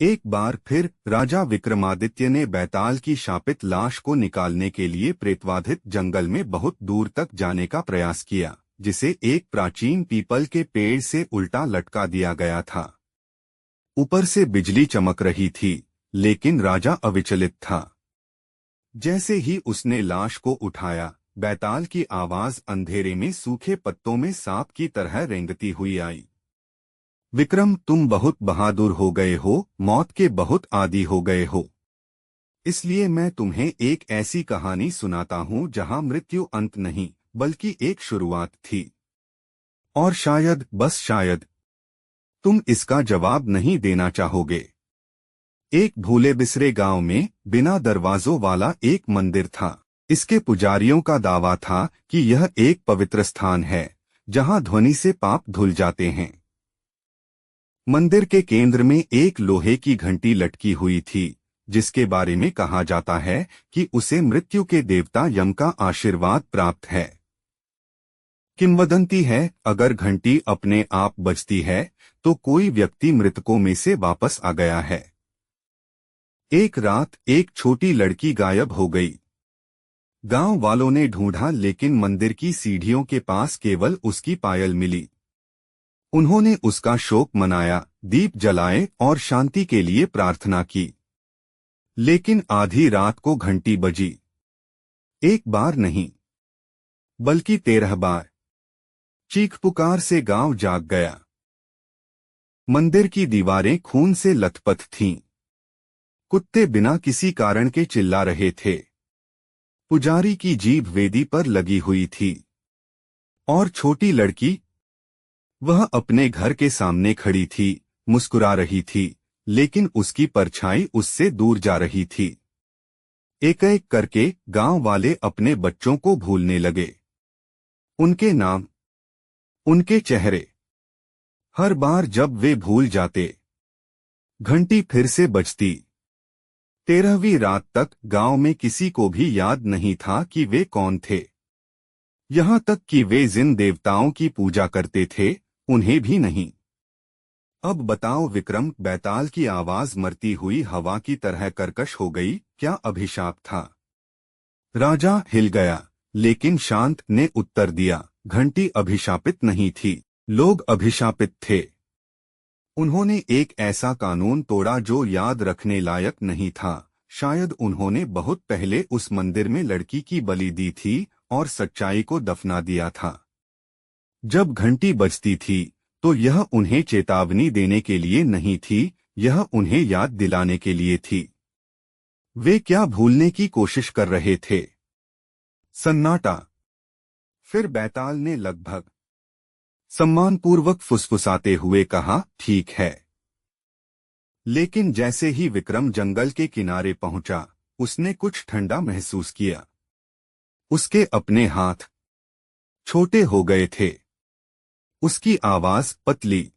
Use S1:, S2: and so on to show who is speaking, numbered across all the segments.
S1: एक बार फिर राजा विक्रमादित्य ने बैताल की शापित लाश को निकालने के लिए प्रेतवाधित जंगल में बहुत दूर तक जाने का प्रयास किया, जिसे एक प्राचीन पीपल के पेड़ से उल्टा लटका दिया गया था। ऊपर से बिजली चमक रही थी, लेकिन राजा अविचलित था। जैसे ही उसने लाश को उठाया, बैताल की आवाज अंधेरे में सूखे पत्तों में सांप की तरह रेंगती हुई आई। विक्रम, तुम बहुत बहादुर हो गए हो, मौत के बहुत आदी हो गए हो। इसलिए मैं तुम्हें एक ऐसी कहानी सुनाता हूँ जहाँ मृत्यु अंत नहीं, बल्कि एक शुरुआत थी। और शायद, बस शायद, तुम इसका जवाब नहीं देना चाहोगे। एक भूले बिसरे गांव में बिना दरवाजों वाला एक मंदिर था। इसके पुजारियों का दावा था कि यह एक पवित्र स्थान है, जहां ध्वनि से पाप धुल जाते हैं। मंदिर के केंद्र में एक लोहे की घंटी लटकी हुई थी, जिसके बारे में कहा जाता है कि उसे मृत्यु के देवता यम का आशीर्वाद प्राप्त है। किंवदंती है, अगर घंटी अपने आप बजती है तो कोई व्यक्ति मृतकों में से वापस आ गया है। एक रात एक छोटी लड़की गायब हो गई। गांव वालों ने ढूंढा, लेकिन मंदिर की सीढ़ियों के पास केवल उसकी पायल मिली। उन्होंने उसका शोक मनाया, दीप जलाए और शांति के लिए प्रार्थना की। लेकिन आधी रात को घंटी बजी। एक बार नहीं, बल्कि 13 बार। चीख पुकार से गांव जाग गया। मंदिर की दीवारें खून से लथपथ थीं। कुत्ते बिना किसी कारण के चिल्ला रहे थे। पुजारी की जीभ वेदी पर लगी हुई थी। और छोटी लड़की, वह अपने घर के सामने खड़ी थी, मुस्कुरा रही थी, लेकिन उसकी परछाई उससे दूर जा रही थी। एक एक करके गांव वाले अपने बच्चों को भूलने लगे। उनके नाम, उनके चेहरे। हर बार जब वे भूल जाते, घंटी फिर से बजती। 13वीं रात तक गांव में किसी को भी याद नहीं था कि वे कौन थे। यहां तक कि वे जिन देवताओं की पूजा करते थे, उन्हें भी नहीं। अब बताओ विक्रम, बैताल की आवाज मरती हुई हवा की तरह कर्कश हो गई। क्या अभिशाप था? राजा हिल गया, लेकिन शांत ने उत्तर दिया, घंटी अभिशापित नहीं थी, लोग अभिशापित थे। उन्होंने एक ऐसा कानून तोड़ा जो याद रखने लायक नहीं था। शायद उन्होंने बहुत पहले उस मंदिर में लड़की की बलि दी थी और सच्चाई को दफना दिया था। जब घंटी बजती थी, तो यह उन्हें चेतावनी देने के लिए नहीं थी, यह उन्हें याद दिलाने के लिए थी। वे क्या भूलने की कोशिश कर रहे थे? सन्नाटा। फिर बैताल ने लगभग सम्मानपूर्वक फुसफुसाते हुए कहा, ठीक है। लेकिन जैसे ही विक्रम जंगल के किनारे पहुंचा, उसने कुछ ठंडा महसूस किया। उसके अपने हाथ छोटे हो गए थे। उसकी आवाज पतली,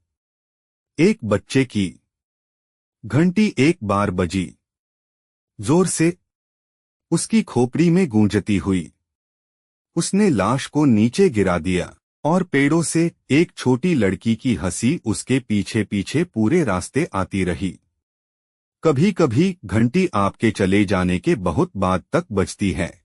S1: एक बच्चे की। घंटी एक बार बजी, जोर से, उसकी खोपड़ी में गूंजती हुई। उसने लाश को नीचे गिरा दिया, और पेड़ों से एक छोटी लड़की की हंसी उसके पीछे पीछे पूरे रास्ते आती रही। कभी कभी घंटी आपके चले जाने के बहुत बाद तक बजती है।